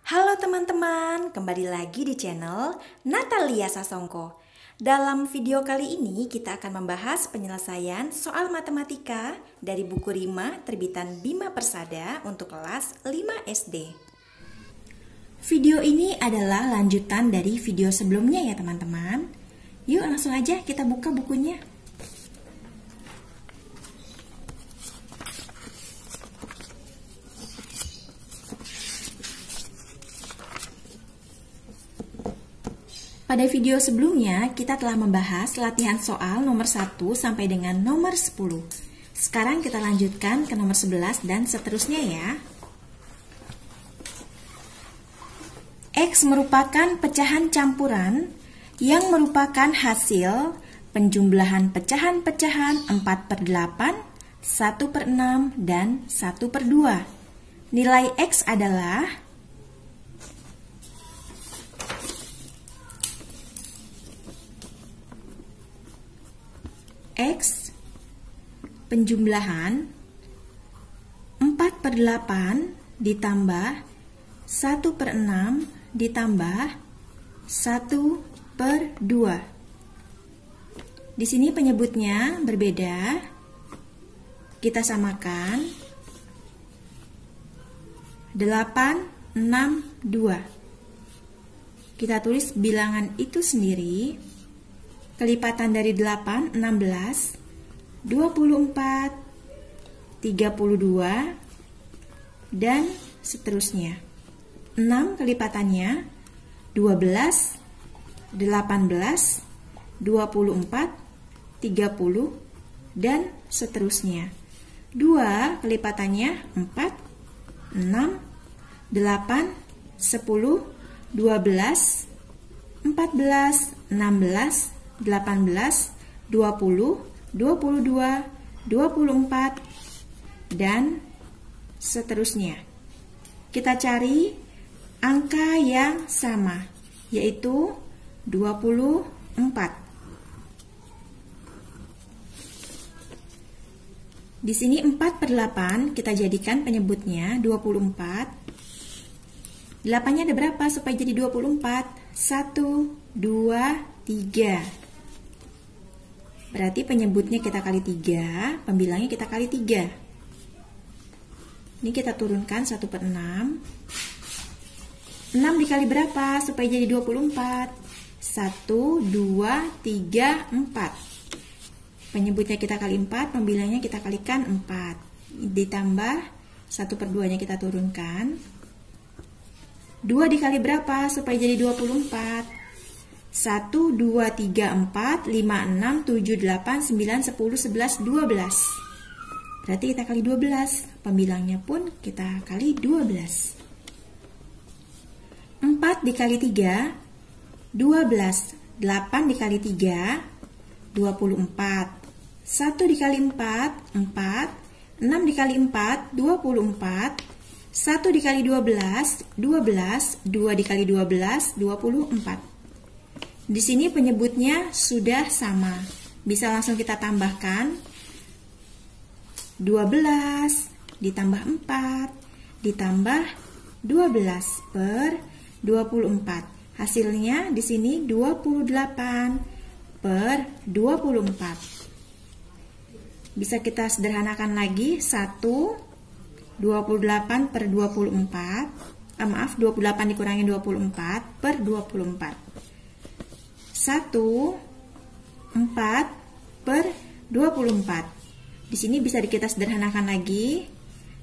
Halo teman-teman, kembali lagi di channel Natalia Sasongko. Dalam video kali ini kita akan membahas penyelesaian soal matematika dari buku Rima terbitan Bima Persada untuk kelas 5 SD. Video ini adalah lanjutan dari video sebelumnya ya teman-teman. Yuk langsung aja kita buka bukunya. Pada video sebelumnya, kita telah membahas latihan soal nomor 1 sampai dengan nomor 10. Sekarang kita lanjutkan ke nomor 11 dan seterusnya ya. X merupakan pecahan campuran yang merupakan hasil penjumlahan pecahan-pecahan 4/8, 1/6, dan 1/2. Nilai X adalah X penjumlahan 4/8 ditambah 1/6 ditambah 1/2. Di sini penyebutnya berbeda. Kita samakan 8, 6, 2. Kita tulis bilangan itu sendiri. Kelipatan dari 8, 16, 24, 32, dan seterusnya. 6 kelipatannya 12, 18, 24, 30, dan seterusnya. 2 kelipatannya 4, 6, 8, 10, 12, 14, 16, 18, 20, 22, 24, dan seterusnya. Kita cari angka yang sama, yaitu 24. Di sini 4/8 kita jadikan penyebutnya 24. 8-nya ada berapa supaya jadi 24? 1, 2, 3. Berarti penyebutnya kita kali 3, pembilangnya kita kali 3. Ini kita turunkan 1/6. 6 dikali berapa supaya jadi 24? 1, 2, 3, 4. Penyebutnya kita kali 4, pembilangnya kita kalikan 4. Ditambah 1/2-nya kita turunkan. 2 dikali berapa supaya jadi 24? 1, 2, 3, 4, 5, 6, 7, 8, 9, 10, 11, 12. Berarti kita kali 12. Pembilangnya pun kita kali 12. 4 dikali 3, 12. 8 dikali 3, 24. 1 dikali 4, 4. 6 dikali 4, 24. 1 dikali 12, 12. 2 dikali 12, 24. Di sini penyebutnya sudah sama. Bisa langsung kita tambahkan 12 ditambah 4 ditambah 12 per 24. Hasilnya di sini 28 per 24. Bisa kita sederhanakan lagi 1 28 per 24. 28 dikurangi 24 per 24. 1, 4 per 24. Di sini bisa kita sederhanakan lagi.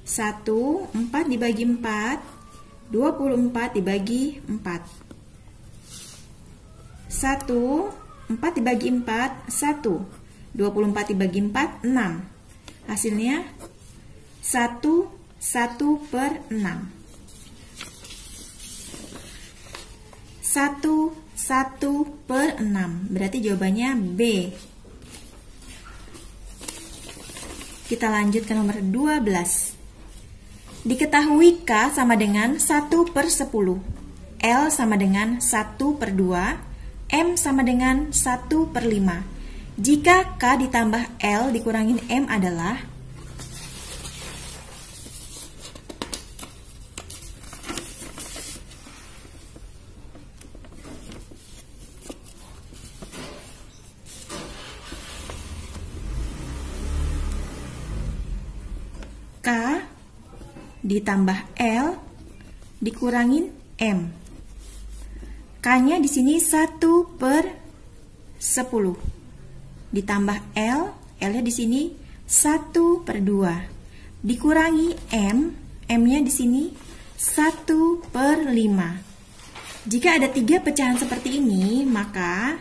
1, 4 dibagi 4, 24 dibagi 4. 1, 4 dibagi 4, 1. 24 dibagi 4, 6. Hasilnya 1, 1 per 6. 1, 1 per 6. Berarti jawabannya B. Kita lanjut ke nomor 12. Diketahui K sama dengan 1/10. L sama dengan 1/2. M sama dengan 1/5. Jika K ditambah L dikurangin M adalah ditambah L dikurangin M. K-nya di sini 1/10 ditambah L, L-nya di sini 1/2 dikurangi M, M-nya di sini 1/5. Jika ada 3 pecahan seperti ini, maka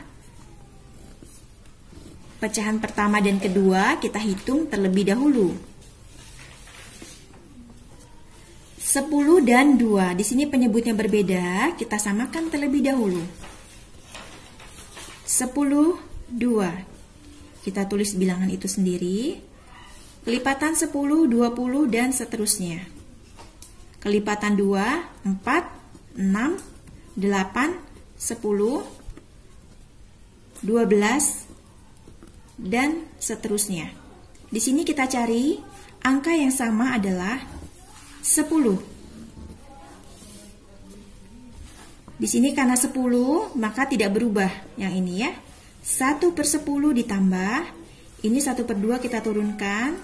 pecahan pertama dan kedua kita hitung terlebih dahulu. 10 dan 2. Di sini penyebutnya berbeda, kita samakan terlebih dahulu. 10, 2. Kita tulis bilangan itu sendiri. Kelipatan 10, 20, dan seterusnya. Kelipatan 2, 4, 6, 8, 10, 12, dan seterusnya. Di sini kita cari angka yang sama adalah 10. Di sini karena 10 maka tidak berubah yang ini ya. 1/10 ditambah, ini 1/2 kita turunkan.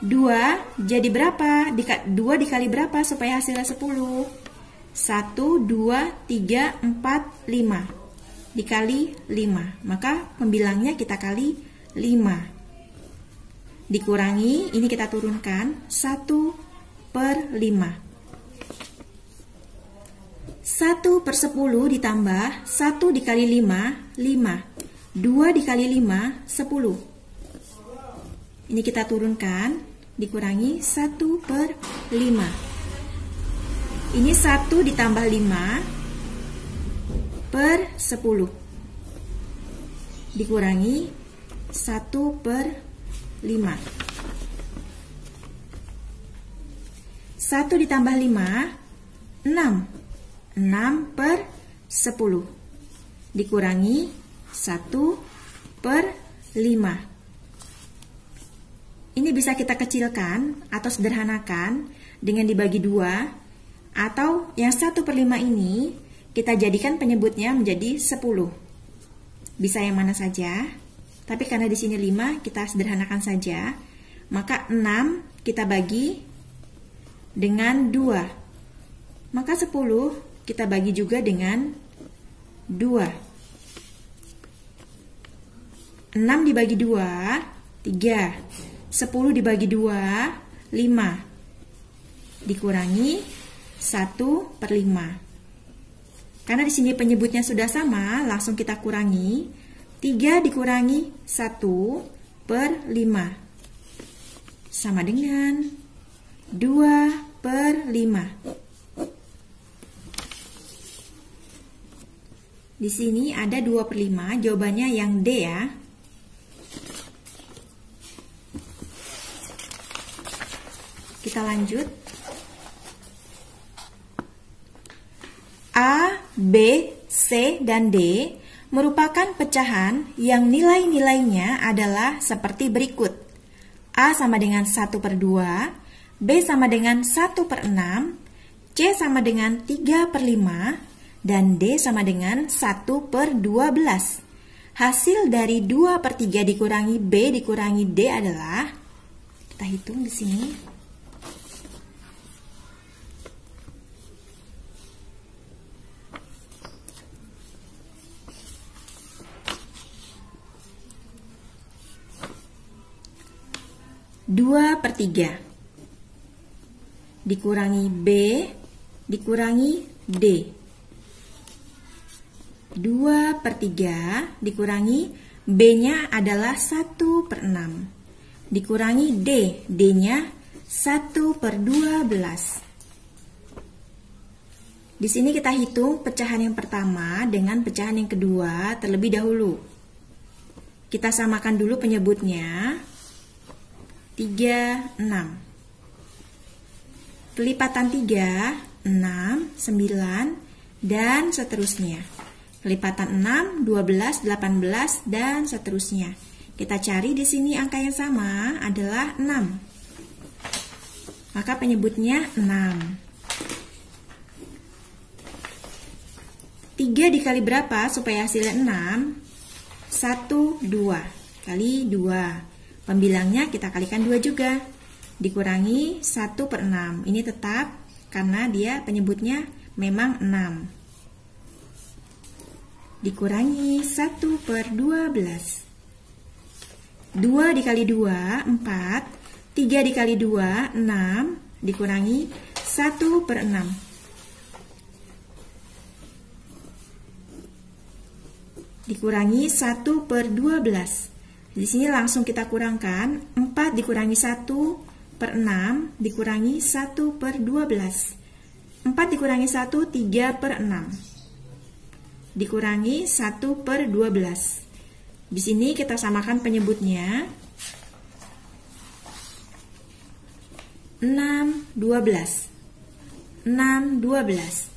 2 jadi berapa? 2 dikali berapa supaya hasilnya 10? 1, 2, 3, 4, 5 dikali 5. Maka pembilangnya kita kali 5. Dikurangi, ini kita turunkan 1/5. 1/10 ditambah 1 dikali 5, 5. 2 dikali 5, 10. Ini kita turunkan, dikurangi 1/5. Ini 1 ditambah 5/10. Dikurangi 1/5. 1 ditambah 5, 6. 6/10. Dikurangi 1/5. Ini bisa kita kecilkan atau sederhanakan dengan dibagi 2. Atau yang 1/5 ini kita jadikan penyebutnya menjadi 10. Bisa yang mana saja. Tapi karena di sini 5, kita sederhanakan saja. Maka 6 kita bagi dengan 2. Maka 10 kita bagi juga dengan 2. 6 dibagi 2, 3. 10 dibagi 2, 5. Dikurangi 1/5. Karena di sini penyebutnya sudah sama, langsung kita kurangi. 3 dikurangi 1/5 sama dengan 2/5. Di sini ada 2/5, jawabannya yang D ya. Kita lanjut. A, B, C, dan D merupakan pecahan yang nilai-nilainya adalah seperti berikut. A sama dengan 1/2, B sama dengan 1/6, C sama dengan 3/5, dan D sama dengan 1/12. Hasil dari 2/3 dikurangi B dikurangi D adalah, kita hitung di sini. Dua per 3 dikurangi B dikurangi D. 2/3 dikurangi B-nya adalah 1/6. Dikurangi D, D-nya 1/12. Di sini kita hitung pecahan yang pertama dengan pecahan yang kedua terlebih dahulu. Kita samakan dulu penyebutnya. 3, 6. Pelipatan 3, 6, 9, dan seterusnya. Pelipatan 6, 12, 18, dan seterusnya. Kita cari di sini angka yang sama adalah 6. Maka penyebutnya 6. 3 dikali berapa supaya hasilnya 6? 1, 2. Kali 2. Pembilangnya kita kalikan 2 juga. dikurangi 1/6. Ini tetap karena dia penyebutnya memang 6. Dikurangi 1/12. 2 dikali 2, 4. 3 dikali 2, 6. Dikurangi 1/6. Dikurangi 1/12. Di sini langsung kita kurangkan. 4 dikurangi 1/6 dikurangi 1/12. 4 dikurangi 1, 3/6. Dikurangi 1/12. Di sini kita samakan penyebutnya. 6, 12. 6, 12.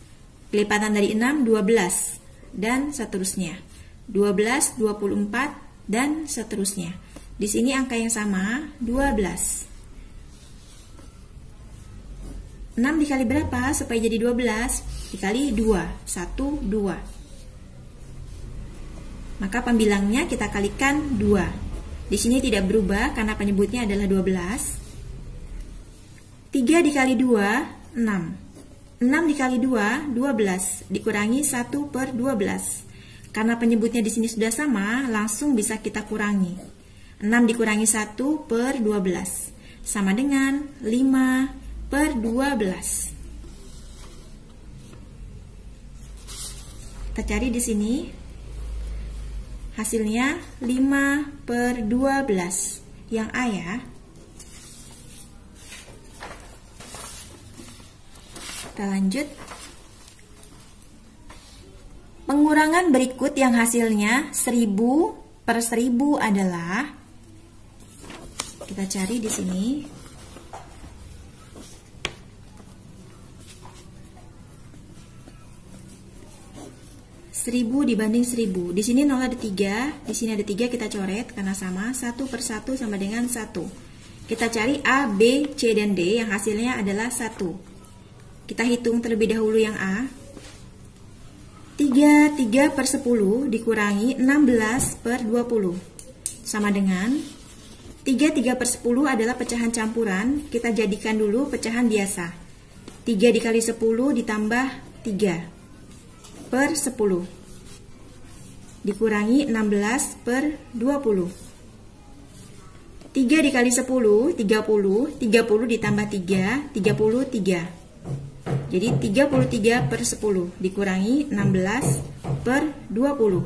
Kelipatan dari 6, 12. Dan seterusnya. 12, 24, dan seterusnya. Di sini angka yang sama, 12. 6 dikali berapa supaya jadi 12? Dikali 2, 1, 2. Maka pembilangnya kita kalikan 2. Di sini tidak berubah karena penyebutnya adalah 12. 3 dikali 2, 6. 6 dikali 2, 12. Dikurangi 1/12. Karena penyebutnya di sini sudah sama, langsung bisa kita kurangi. 6 dikurangi 1/12. Sama dengan 5/12. Kita cari di sini. Hasilnya 5/12. Yang A ya. Kita lanjut. Pengurangan berikut yang hasilnya 1000/1000 adalah, kita cari di sini. Seribu dibanding 1000. Di sini 0 ada 3, di sini ada 3, kita coret karena sama. 1/1 sama dengan 1. Kita cari A, B, C, dan D yang hasilnya adalah 1. Kita hitung terlebih dahulu yang A. 3/10 dikurangi 16/20 sama dengan 3/10 adalah pecahan campuran. Kita jadikan dulu pecahan biasa. 3 dikali 10 ditambah 3/10 dikurangi 16/20. 3 dikali 10 30. 30 ditambah 3 33. Jadi 33/10 dikurangi 16/20.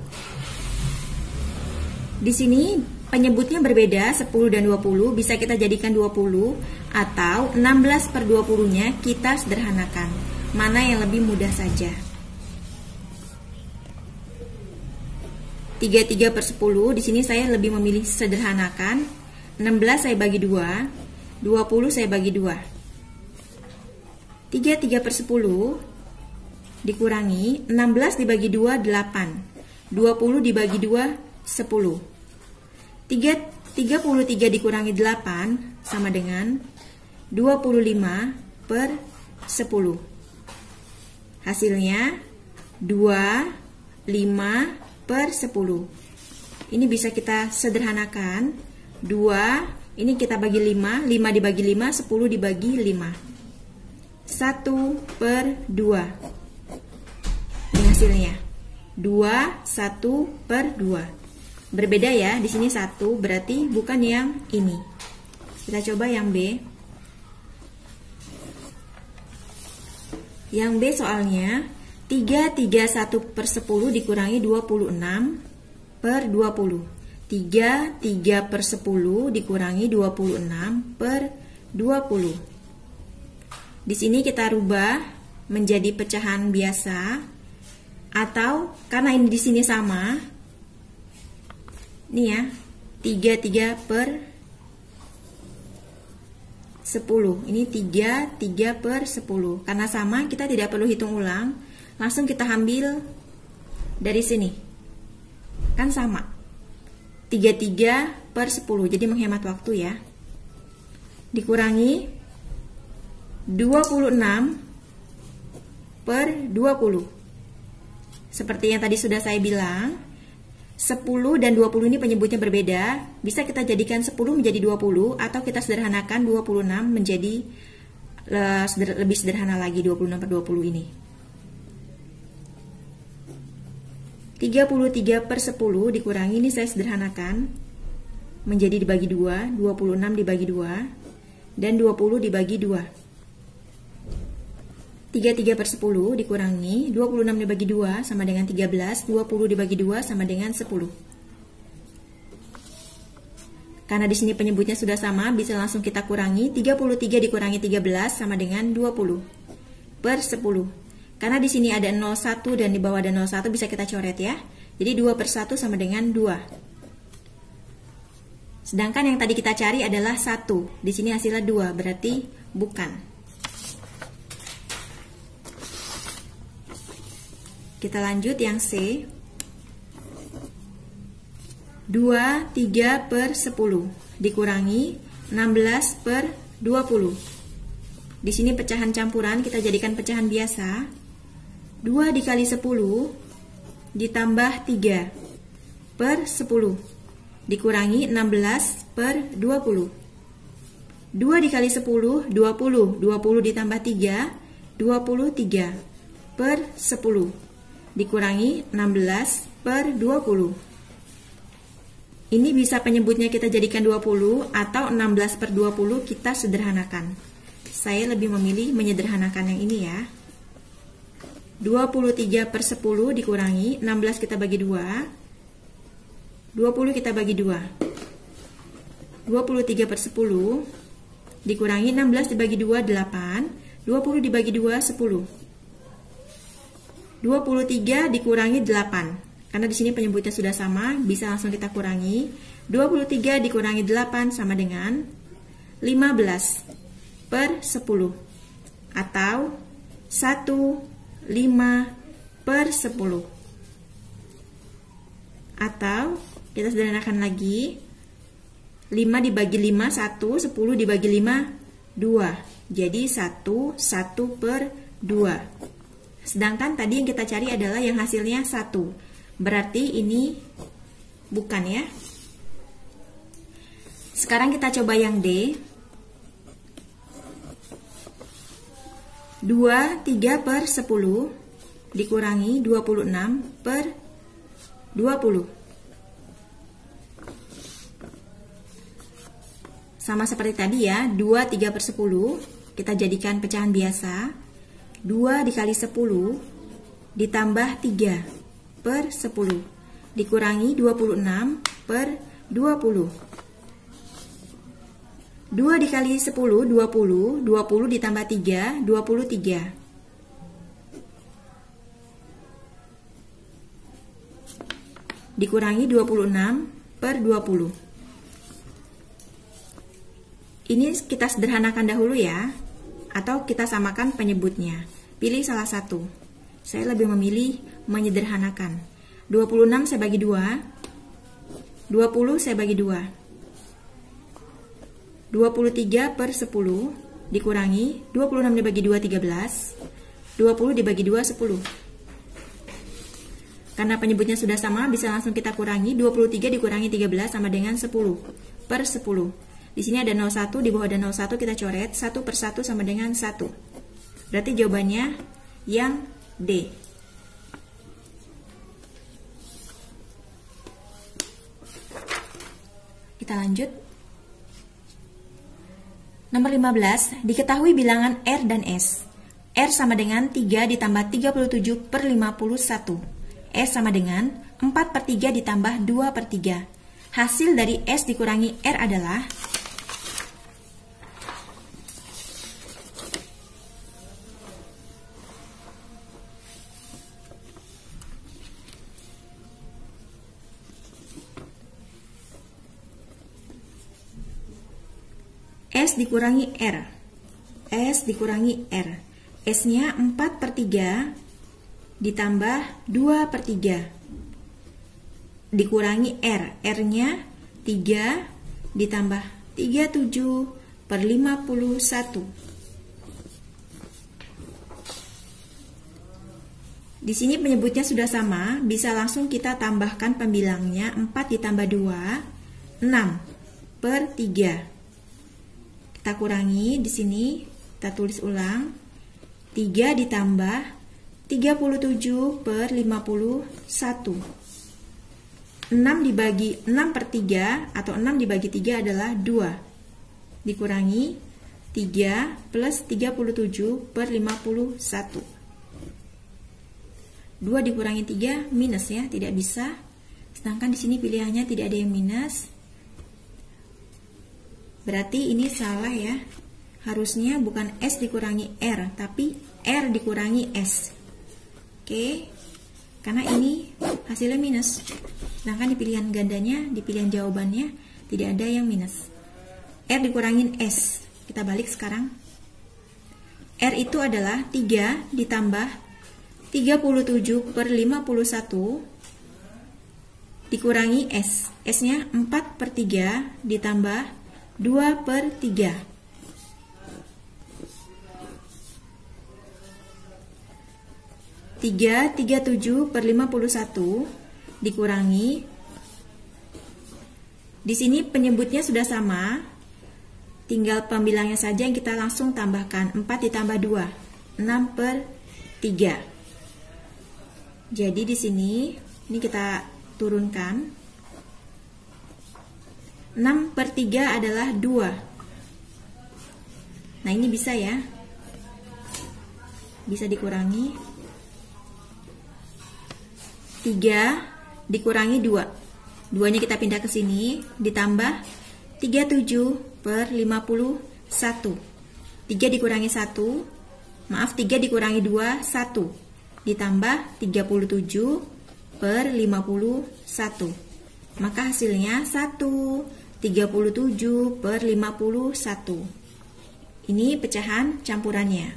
Di sini penyebutnya berbeda, 10 dan 20 bisa kita jadikan 20 atau 16/20-nya kita sederhanakan. Mana yang lebih mudah saja. 33/10 di sini saya lebih memilih sederhanakan. 16 saya bagi 2, 20 saya bagi 2. 3/10 dikurangi 16 dibagi 2 8. 20 dibagi 2 10. 33 dikurangi 8 sama dengan 25/10. Hasilnya 25/10. Ini bisa kita sederhanakan. 2 ini kita bagi 5, 5 dibagi 5, 10 dibagi 5. 1/2. Ini hasilnya 2, 1/2. Berbeda ya, di sini 1 berarti bukan yang ini. Kita coba yang B. Yang B soalnya 3/10 dikurangi 26/20. 3/10 dikurangi 26/20. Di sini kita rubah menjadi pecahan biasa, atau karena ini di sini sama, nih ya, 3/10. Ini 3/10. Karena sama, kita tidak perlu hitung ulang, langsung kita ambil dari sini. Kan sama. 3/10. Jadi menghemat waktu ya. Dikurangi 26/20. Seperti yang tadi sudah saya bilang, 10 dan 20 ini penyebutnya berbeda. Bisa kita jadikan 10 menjadi 20 atau kita sederhanakan 26 menjadi lebih sederhana lagi, 26 per 20 ini. 33 per 10 dikurangi, ini saya sederhanakan menjadi dibagi 2, 26 dibagi 2, dan 20 dibagi 2. 33 per 10 dikurangi, 26 dibagi 2 sama dengan 13, 20 dibagi 2 sama dengan 10. Karena di sini penyebutnya sudah sama, bisa langsung kita kurangi. 33 dikurangi 13 sama dengan 20 per 10. Karena di sini ada 01 dan di bawah ada 01, bisa kita coret ya. Jadi 2 per 1 sama dengan 2. Sedangkan yang tadi kita cari adalah 1. Di sini hasilnya 2, berarti bukan. Kita lanjut yang C. 2, 3 per 10 dikurangi 16 per 20. Di sini pecahan campuran, kita jadikan pecahan biasa. 2 dikali 10 ditambah 3 per 10 dikurangi 16 per 20. 2 dikali 10, 20. 20 ditambah 3, 23 per 10 dikurangi 16 per 20. Ini bisa penyebutnya kita jadikan 20 atau 16 per 20 kita sederhanakan. Saya lebih memilih menyederhanakan yang ini ya. 23 per 10 dikurangi 16 kita bagi 2, 20 kita bagi 2. 23 per 10 dikurangi 16 dibagi 2, 8. 20 dibagi 2, 10. 23 dikurangi 8. Karena di sini penyebutnya sudah sama, bisa langsung kita kurangi. 23 dikurangi 8 sama dengan 15 per 10. Atau 1,5 per 10. Atau kita sederhanakan lagi, 5 dibagi 5, 1, 10 dibagi 5, 2. Jadi 1 per 2. Sedangkan tadi yang kita cari adalah yang hasilnya 1. Berarti ini bukan ya. Sekarang kita coba yang D. 23 per 10 dikurangi 26 per 20. Sama seperti tadi ya, 23 per 10 kita jadikan pecahan biasa. 2 dikali 10 ditambah 3 per 10 dikurangi 26 per 20. 2 dikali 10, 20. 20 ditambah 3, 23. Dikurangi 26 per 20. Ini kita sederhanakan dahulu ya. Atau kita samakan penyebutnya. Pilih salah satu. Saya lebih memilih menyederhanakan. 26 saya bagi 2. 20 saya bagi 2. 23 per 10 dikurangi 26 dibagi 2, 13. 20 dibagi 2, 10. Karena penyebutnya sudah sama, bisa langsung kita kurangi. 23 dikurangi 13 sama dengan 10 per 10. Di sini ada 01, di bawah ada 01, kita coret. 1 per 1 sama dengan 1. Berarti jawabannya yang D. Kita lanjut. Nomor 15, diketahui bilangan R dan S. R sama dengan 3 ditambah 37 per 51. S sama dengan 4 per 3 ditambah 2 per 3. Hasil dari S dikurangi R adalah S dikurangi R. S dikurangi R. S-nya 4 per 3 ditambah 2 per 3. Dikurangi R. R-nya 3 ditambah 37 per 51. Di sini penyebutnya sudah sama, bisa langsung kita tambahkan pembilangnya. 4 ditambah 2, 6 per 3. Kita kurangi di sini, kita tulis ulang. 3 ditambah 37 per 51. 6 dibagi 6 per 3 atau 6 dibagi 3 adalah 2. Dikurangi 3 plus 37 per 51. 2 dikurangi 3 minus ya, tidak bisa. Sedangkan di sini pilihannya tidak ada yang minus. Berarti ini salah ya. Harusnya bukan S dikurangi R, tapi R dikurangi S. Oke. Karena ini hasilnya minus. Sedangkan di pilihan gandanya, di pilihan jawabannya tidak ada yang minus. R dikurangin S. Kita balik sekarang. R itu adalah 3 ditambah 37 per 51 dikurangi S. S-nya 4 per 3 ditambah 2 per 3. 37 per 51 dikurangi. Di sini penyebutnya sudah sama. Tinggal pembilangnya saja yang kita langsung tambahkan. 4 ditambah 2, 6 per 3. Jadi di sini ini kita turunkan. 6 per 3 adalah 2. Nah, ini bisa ya. Bisa dikurangi. 3 dikurangi 2. 2-nya kita pindah ke sini, ditambah 37 per 51. 3 dikurangi 1. Maaf, 3 dikurangi 2, 1. Ditambah 37 per 51. Maka hasilnya 1. 37 per 51. Ini pecahan campurannya.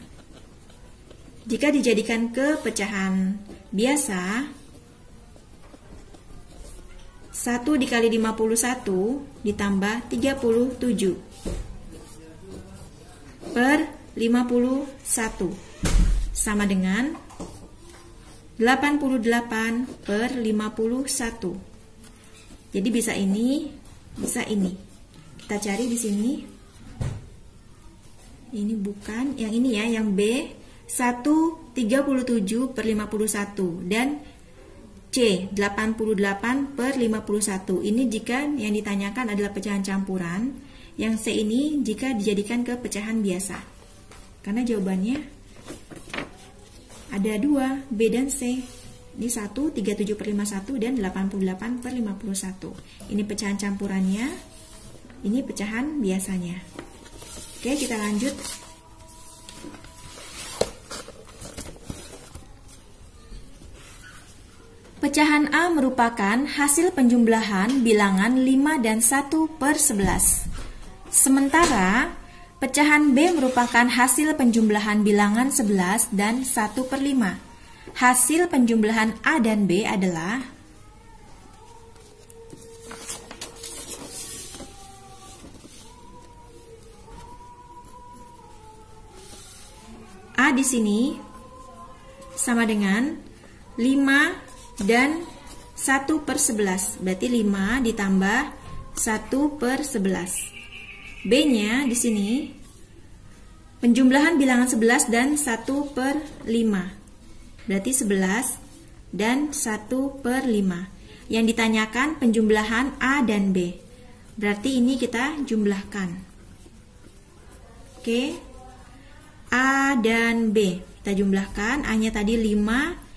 Jika dijadikan ke pecahan biasa, 1 dikali 51 ditambah 37 per 51 sama dengan 88 per 51. Jadi bisa ini, bisa ini. Kita cari di sini. Ini bukan, yang ini ya, yang B 137 per 51 dan C 88 per 51. Ini jika yang ditanyakan adalah pecahan campuran. Yang C ini jika dijadikan ke pecahan biasa. Karena jawabannya ada 2, B dan C. Ini 1, 37 per 51 dan 88 per 51. Ini pecahan campurannya. Ini pecahan biasanya. Oke, kita lanjut. Pecahan A merupakan hasil penjumlahan bilangan 5 dan 1 per 11. Sementara pecahan B merupakan hasil penjumlahan bilangan 11 dan 1 per 5. Hasil penjumlahan A dan B adalah A di sini sama dengan 5 dan 1 per 11. Berarti 5 ditambah 1 per 11. B-nya di sini penjumlahan bilangan 11 dan 1 per 5. Berarti 11 dan 1 per 5. Yang ditanyakan penjumlahan A dan B. Berarti ini kita jumlahkan. Oke. A dan B. Kita jumlahkan. A-nya tadi 5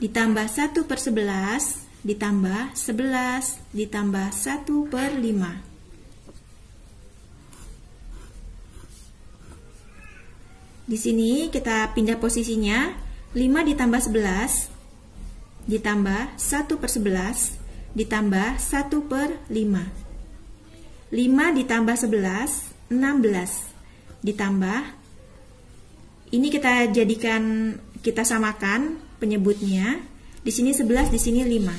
ditambah 1 per 11 ditambah 11 ditambah 1 per 5. Di sini kita pindah posisinya, 5 ditambah 11 ditambah 1 per 11 ditambah 1 per 5. 5 ditambah 11, 16 ditambah, ini kita jadikan, kita samakan penyebutnya. Di sini 11, di sini 5.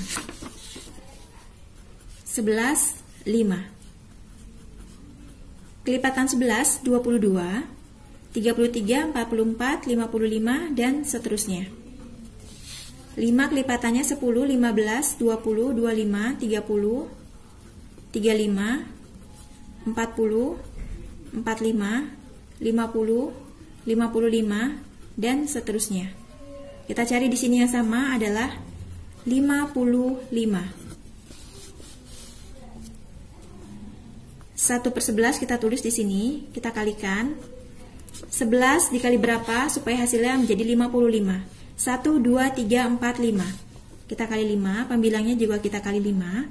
11, 5. Kelipatan 11, 22. 33, 44, 55, dan seterusnya. 5 kelipatannya 10, 15, 20, 25, 30, 35, 40, 45, 50, 55, dan seterusnya. Kita cari di sini yang sama adalah 55. 1/11 kita tulis di sini, kita kalikan. 11 dikali berapa supaya hasilnya menjadi 55? 1, 2, 3, 4, 5. Kita kali 5, pembilangnya juga kita kali 5.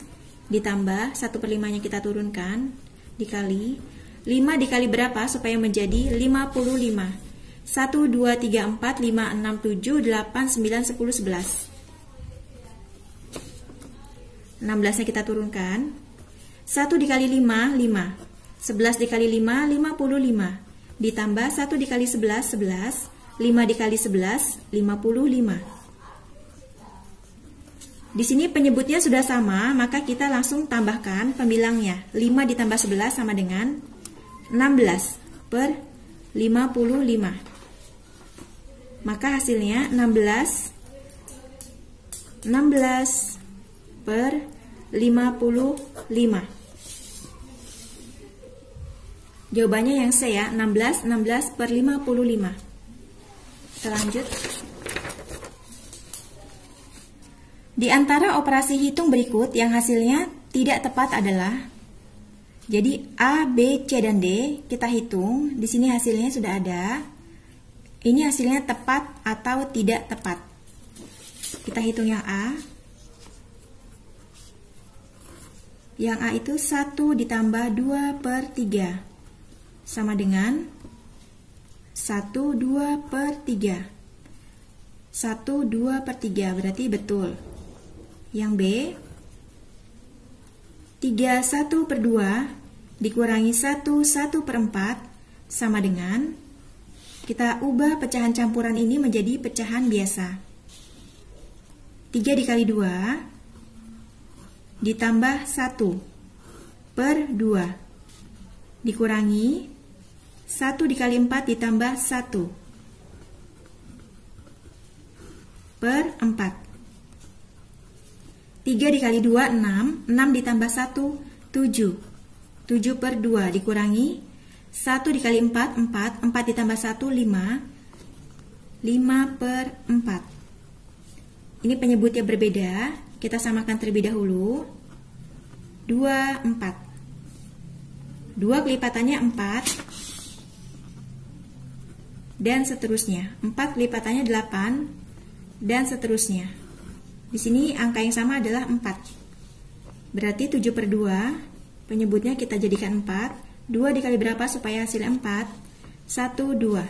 Ditambah 1/5 nya kita turunkan, dikali 5 dikali berapa supaya menjadi 55? 1, 2, 3, 4, 5, 6, 7, 8, 9, 10, 11. 16 nya kita turunkan. 1 dikali 5, 5. 11 dikali 5, 55. Ditambah 1 dikali 11, 11. 5 dikali 11, 55. Di sini penyebutnya sudah sama, maka kita langsung tambahkan pembilangnya. 5 ditambah 11 sama dengan 16/55. Maka hasilnya 16/55. Jawabannya yang C ya, 16/55. Kita lanjut. Di antara operasi hitung berikut yang hasilnya tidak tepat adalah, jadi A, B, C, dan D kita hitung. Di sini hasilnya sudah ada. Ini hasilnya tepat atau tidak tepat. Kita hitung yang A. Yang A itu 1 ditambah 2/3 sama dengan 1, 2/3. 1, 2/3 berarti betul. Yang B, 3, 1/2 dikurangi 1, 1/4 sama dengan, kita ubah pecahan campuran ini menjadi pecahan biasa. 3 dikali 2 ditambah 1/2 dikurangi 1 dikali 4 ditambah 1/4. 3 dikali 2, 6. 6 ditambah 1, 7. 7/2 dikurangi 1 dikali 4, 4. 4 ditambah 1, 5. 5/4. Ini penyebutnya berbeda. Kita samakan terlebih dahulu. 2, 4. 2 kelipatannya 4. Dan seterusnya. 4 kelipatannya 8. Dan seterusnya. Di sini angka yang sama adalah 4. Berarti 7/2. Penyebutnya kita jadikan 4. 2 dikali berapa supaya hasilnya 4? 1, 2.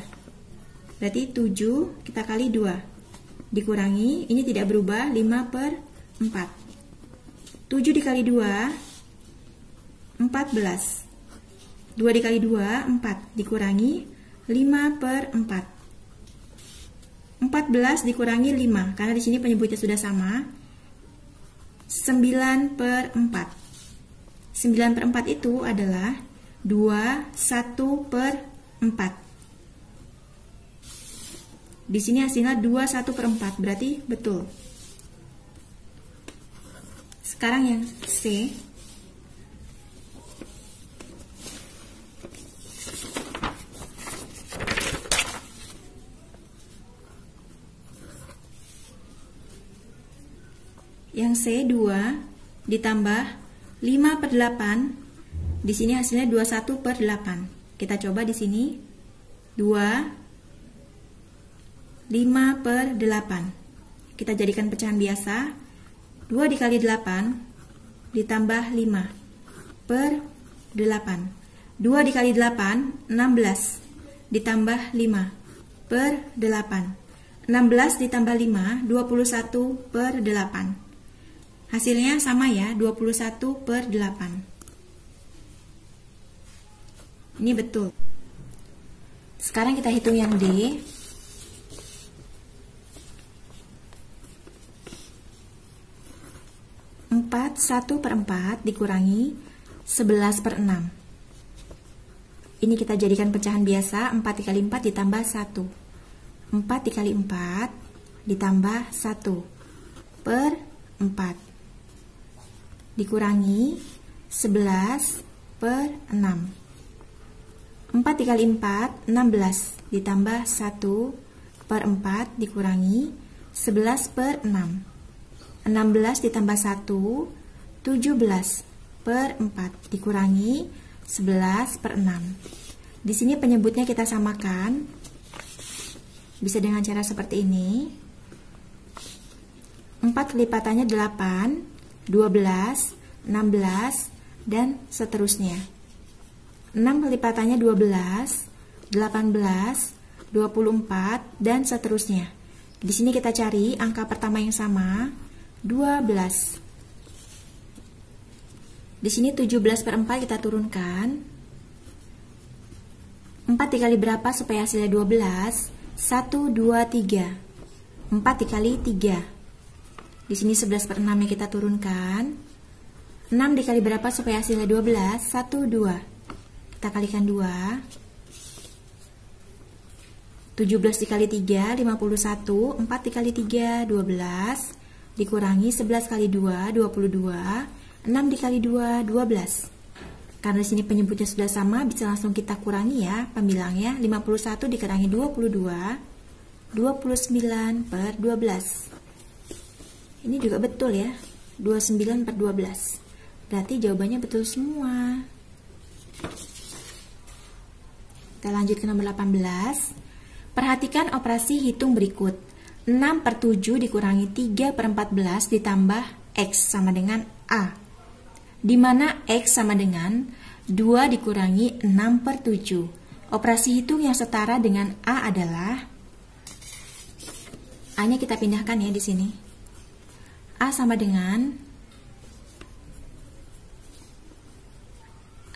Berarti 7 kita kali 2. Dikurangi, ini tidak berubah, 5/4. 7 dikali 2, 14. 2 dikali 2, 4. Dikurangi 5/4. 14 dikurangi 5, karena di sini penyebutnya sudah sama. 9/4. 9/4 itu adalah 21/4. Di sini hasilnya 21/4, berarti betul. Sekarang yang C. Yang C 2 ditambah 5/8. Di sini hasilnya 21/8. Kita coba di sini. 2, 5/8. Kita jadikan pecahan biasa. 2 dikali 8 ditambah 5/8. 2 dikali 8, 16. Ditambah 5/8. 16 ditambah 5, 21/8. Hasilnya sama ya, 21/8. Ini betul. Sekarang kita hitung yang D. Empat 1/4 dikurangi 11/6. Ini kita jadikan pecahan biasa. 4 dikali 4 ditambah 1. 4 dikali 4 ditambah 1. per 4 dikurangi 11 per 6. 4 dikali 4, 16 ditambah 1 per 4 dikurangi 11 per 6. 16 ditambah 1, 17 per 4 dikurangi 11 per 6. Di sini penyebutnya kita samakan. Bisa dengan cara seperti ini. 4 kelipatannya 8, 12, 16, dan seterusnya. 6 kelipatannya 12, 18, 24, dan seterusnya. Di sini kita cari angka pertama yang sama, 12. Di sini 17 per 4 kita turunkan. 4 dikali berapa supaya hasilnya 12? 1, 2, 3. 4 dikali 3. Di sini 11 per 6 yang kita turunkan. 6 dikali berapa supaya hasilnya 12? 1, 2. Kita kalikan 2. 17 dikali 3, 51. 4 dikali 3, 12. Dikurangi 11 kali 2, 22. 6 dikali 2, 12. Karena di sini penyebutnya sudah sama, bisa langsung kita kurangi ya pembilangnya. 51 dikurangi 22, 29 per 12. Ini juga betul ya, 29 per 12. Berarti jawabannya betul semua. Kita lanjut ke nomor 18. Perhatikan operasi hitung berikut. 6 per 7 dikurangi 3 per 14 ditambah X sama dengan A. Di mana X sama dengan 2 dikurangi 6 per 7. Operasi hitung yang setara dengan A adalah, A-nya kita pindahkan ya di sini. A sama dengan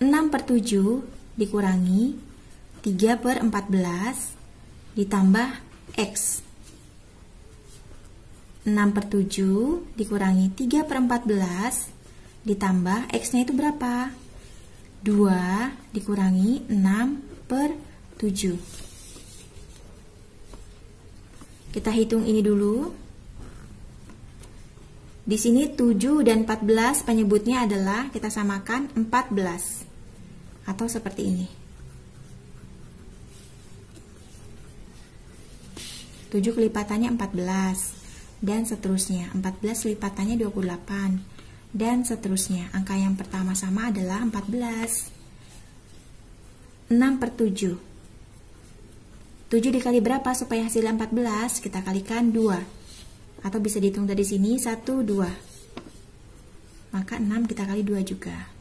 6 per 7 dikurangi 3 per 14 ditambah X. 6 per 7 dikurangi 3 per 14 ditambah X-nya itu berapa? 2 dikurangi 6 per 7. Kita hitung ini dulu. Di sini 7 dan 14 penyebutnya adalah kita samakan 14. Atau seperti ini. 7 kelipatannya 14. Dan seterusnya. 14 lipatannya 28. Dan seterusnya. Angka yang pertama sama adalah 14. 6 per 7. 7 dikali berapa supaya hasilnya 14? Kita kalikan 2. Atau bisa dihitung dari sini 1, 2. Maka 6 kita kali 2 juga.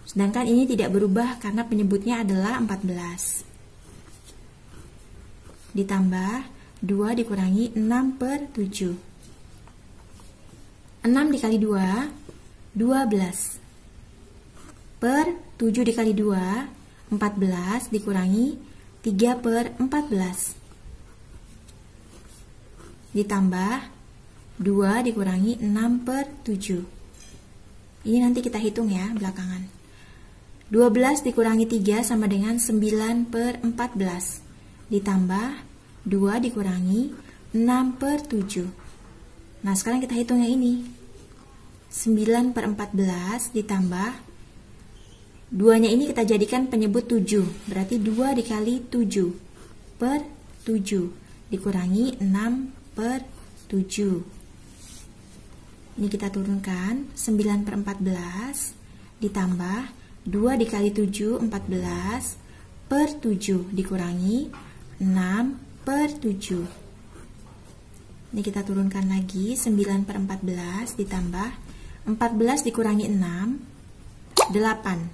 Sedangkan ini tidak berubah karena penyebutnya adalah 14. Ditambah 2 dikurangi 6 per 7. 6 dikali 2, 12. Per 7 dikali 2, 14 dikurangi 3 per 14. Ditambah 2 dikurangi 6 per 7. Ini nanti kita hitung ya belakangan. 12 dikurangi 3 sama dengan 9 per 14. Ditambah 2 dikurangi 6 per 7. Nah sekarang kita hitung yang ini. 9 per 14 ditambah 2-nya ini kita jadikan penyebut 7. Berarti 2 dikali 7 per 7 dikurangi 6 per 7. Ini kita turunkan 9 per 14 ditambah 2 dikali 7, 14 per 7 dikurangi 6 per 7. Ini kita turunkan lagi 9 per 14 ditambah 14 dikurangi 6, 8.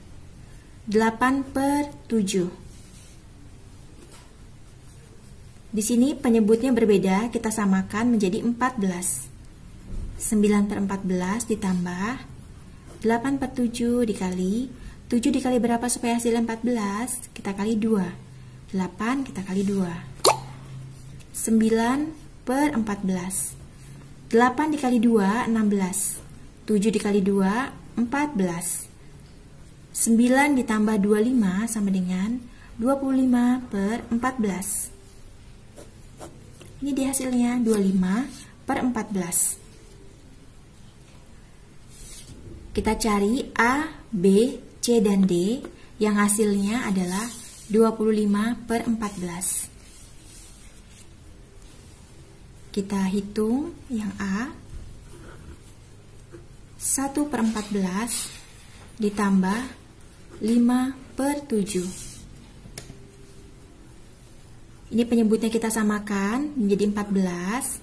8 per 7. Di sini penyebutnya berbeda, kita samakan menjadi 14. 9 per 14 ditambah 8 per 7 dikali 7 dikali berapa supaya hasilnya 14? Kita kali 2. 8 kita kali 2. 9 per 14. 8 dikali 2, 16. 7 dikali 2, 14. 9 ditambah 25 sama dengan 25 per 14. Ini di hasilnya 25 per 14. Kita cari A, B, C, dan D yang hasilnya adalah 25 per 14. Kita hitung yang A, 1 per 14 ditambah 5 per 7. Ini penyebutnya kita samakan menjadi 14.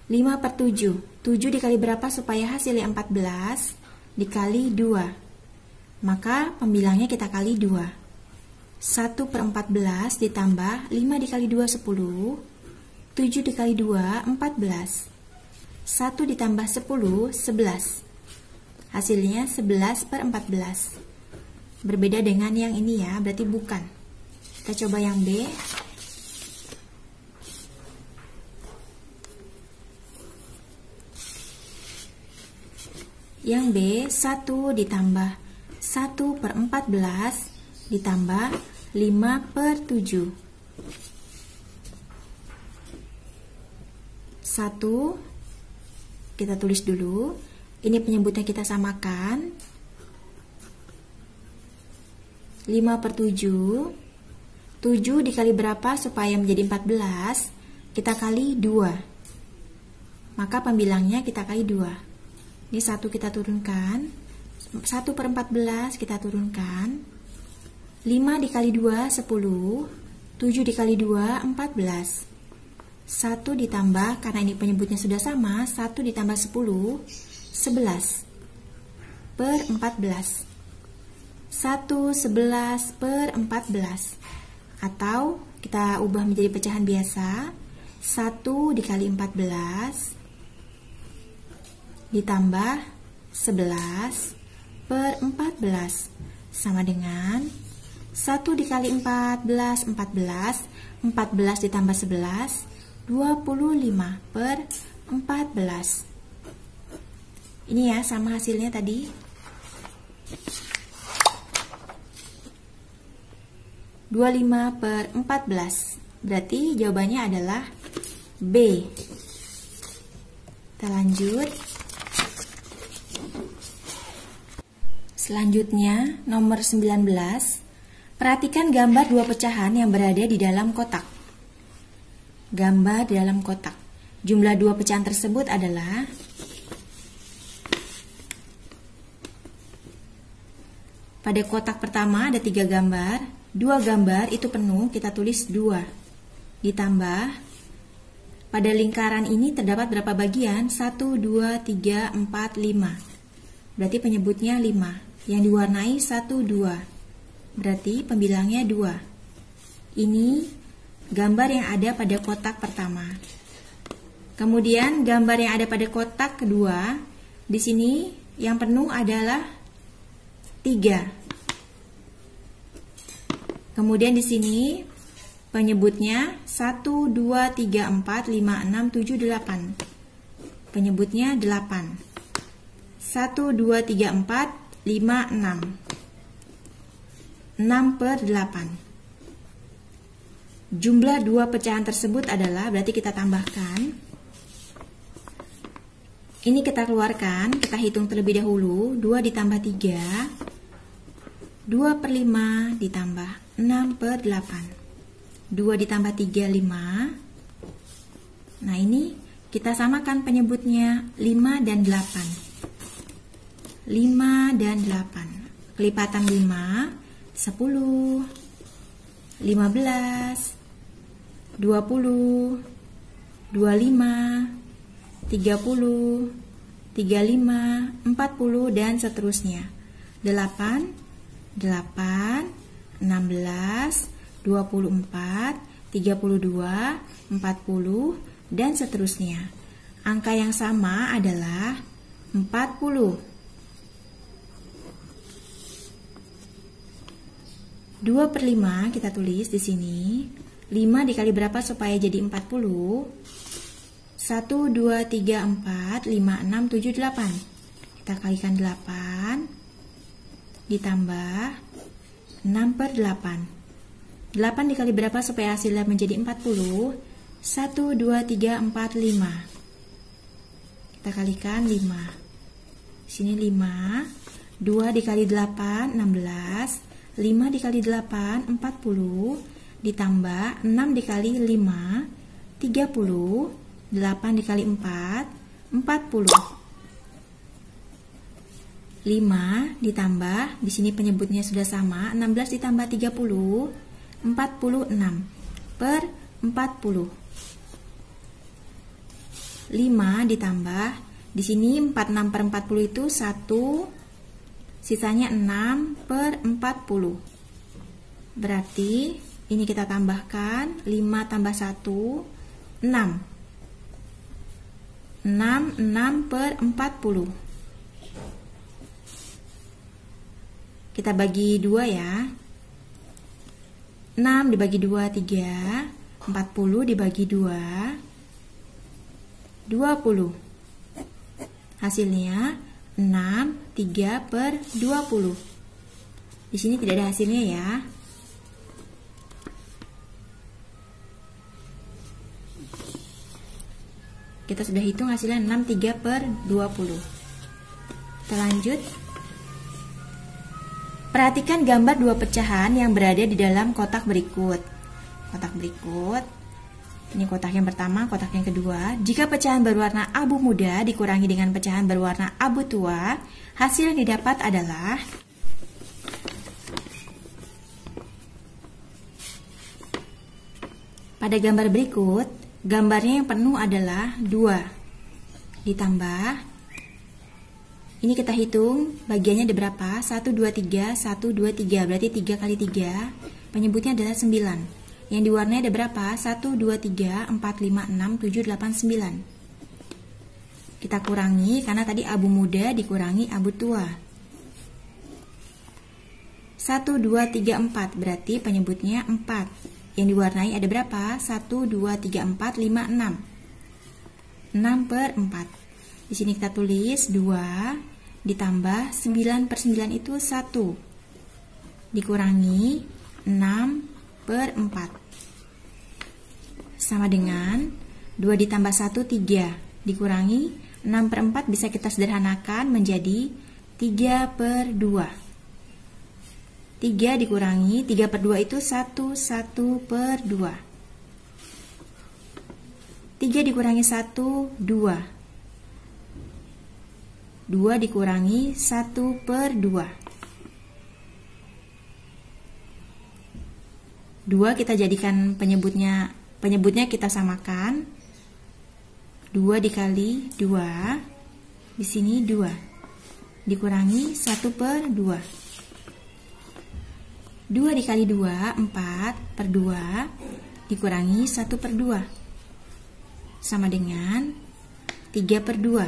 5 per 7. 7 dikali berapa supaya hasilnya 14? Dikali 2. Maka pembilangnya kita kali 2. 1 per 14 ditambah 5 dikali 2, 10. 7 dikali 2, 14. 1 ditambah 10, 11. Hasilnya 11 per 14. Berbeda dengan yang ini ya, berarti bukan. Kita coba yang B. Yang B, 1 ditambah 1 per 14 ditambah 5 per 7. 1, kita tulis dulu. Ini penyebutnya kita samakan. 5 per 7. 7 dikali berapa supaya menjadi 14? Kita kali 2. Maka pembilangnya kita kali 2. Ini 1 kita turunkan. 1 per 14 kita turunkan. 5 dikali 2, 10. 7 dikali 2, 14. 1 ditambah, karena ini penyebutnya sudah sama, 1 ditambah 10, 11 per 14. 1, 11 per 14. Atau kita ubah menjadi pecahan biasa. 1 dikali 14 ditambah 11 per 14 sama dengan 1 dikali 14, 14. 14 ditambah 11, 25 per 14. Ini ya, sama hasilnya tadi. 25 per 14. Berarti jawabannya adalah B. Kita lanjut. Selanjutnya, nomor 19. Perhatikan gambar dua pecahan yang berada di dalam kotak. Gambar di dalam kotak. Jumlah dua pecahan tersebut adalah pada kotak pertama ada 3 gambar. 2 gambar itu penuh, kita tulis 2. Ditambah pada lingkaran ini terdapat berapa bagian? 1, 2, 3, 4, 5. Berarti penyebutnya 5. Yang diwarnai 1, 2. Berarti pembilangnya 2. Ini gambar yang ada pada kotak pertama. Kemudian gambar yang ada pada kotak kedua, di sini yang penuh adalah 3. Kemudian di sini penyebutnya 1, 2, 3, 4, 5, 6, 7, 8. Penyebutnya 8. 1, 2, 3, 4, 5, 6. 6 per 8. Jumlah dua pecahan tersebut adalah, berarti kita tambahkan. Ini kita keluarkan, kita hitung terlebih dahulu. 2 ditambah 3, 2 per 5 ditambah 6 per 8. 2 ditambah 3, 5. Nah ini kita samakan penyebutnya 5 dan 8. 5 dan 8. Kelipatan 5, 10, 15, 20, 25, 30, 35, 40, dan seterusnya. 8, 8, 16, 24, 32, 40, dan seterusnya. Angka yang sama adalah 40. 2 per 5 kita tulis di sini. 5 dikali berapa supaya jadi 40? 1, 2, 3, 4, 5, 6, 7, 8. Kita kalikan 8 ditambah 6 per 8. 8 dikali berapa supaya hasilnya menjadi 40? 1, 2, 3, 4, 5. Kita kalikan 5. Sini 5. 2 dikali 8, 16. 5 dikali 8, 40. Ditambah 6 dikali 5, 30. 8 dikali 4, 40. 5 ditambah, di sini penyebutnya sudah sama, 16 ditambah 30, 46 per 40. 5 ditambah, di sini 46 per 40 itu 1, sisanya 6 per 40. Berarti ini kita tambahkan 5 tambah 1, 6. 6 per 40. Kita bagi 2 ya. 6 dibagi 2, 3. 40 dibagi 2, 20. Hasilnya 6, 3 per 20. Di sini tidak ada hasilnya ya. Kita sudah hitung hasilnya 6, 3 per 20. Kita lanjut. Perhatikan gambar dua pecahan yang berada di dalam kotak berikut. Kotak berikut. Ini kotak yang pertama, kotak yang kedua. Jika pecahan berwarna abu muda dikurangi dengan pecahan berwarna abu tua, hasil yang didapat adalah pada gambar berikut, gambarnya yang penuh adalah 2. Ditambah, ini kita hitung bagiannya ada berapa? 1, 2, 3, 1, 2, 3. Berarti 3 kali 3, penyebutnya adalah 9. Yang diwarnai ada berapa? 1, 2, 3, 4, 5, 6, 7, 8, 9. Kita kurangi, karena tadi abu muda dikurangi abu tua. 1, 2, 3, 4. Berarti penyebutnya 4. Yang diwarnai ada berapa? 1, 2, 3, 4, 5, 6. 6 per 4. Di sini kita tulis 2 ditambah 9 per 9 itu 1. Dikurangi 6 per 4. Sama dengan 2 ditambah 1, 3. Dikurangi 6 per 4 bisa kita sederhanakan menjadi 3 per 2. 3 dikurangi 3 per 2 itu 1, 1 per 2. 3 dikurangi 1, 2. 2 dikurangi 1 per 2. 2 kita jadikan penyebutnya kita samakan. 2 dikali 2, di sini 2. Dikurangi 1 per 2. 2 dikali 2, 4 per 2. Dikurangi 1 per 2. Sama dengan 3 per 2.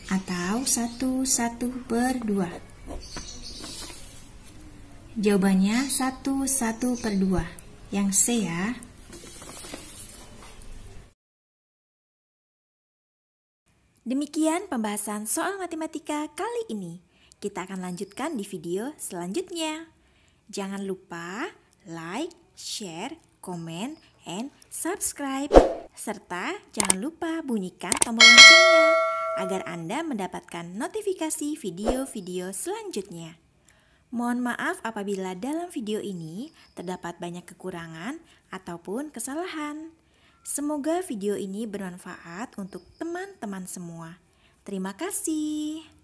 Atau 1 per 2. Jawabannya 1 per 2. Yang C ya. Demikian pembahasan soal matematika kali ini. Kita akan lanjutkan di video selanjutnya. Jangan lupa like, share, comment, and subscribe. Serta jangan lupa bunyikan tombol loncengnya agar Anda mendapatkan notifikasi video-video selanjutnya. Mohon maaf apabila dalam video ini terdapat banyak kekurangan ataupun kesalahan. Semoga video ini bermanfaat untuk teman-teman semua. Terima kasih.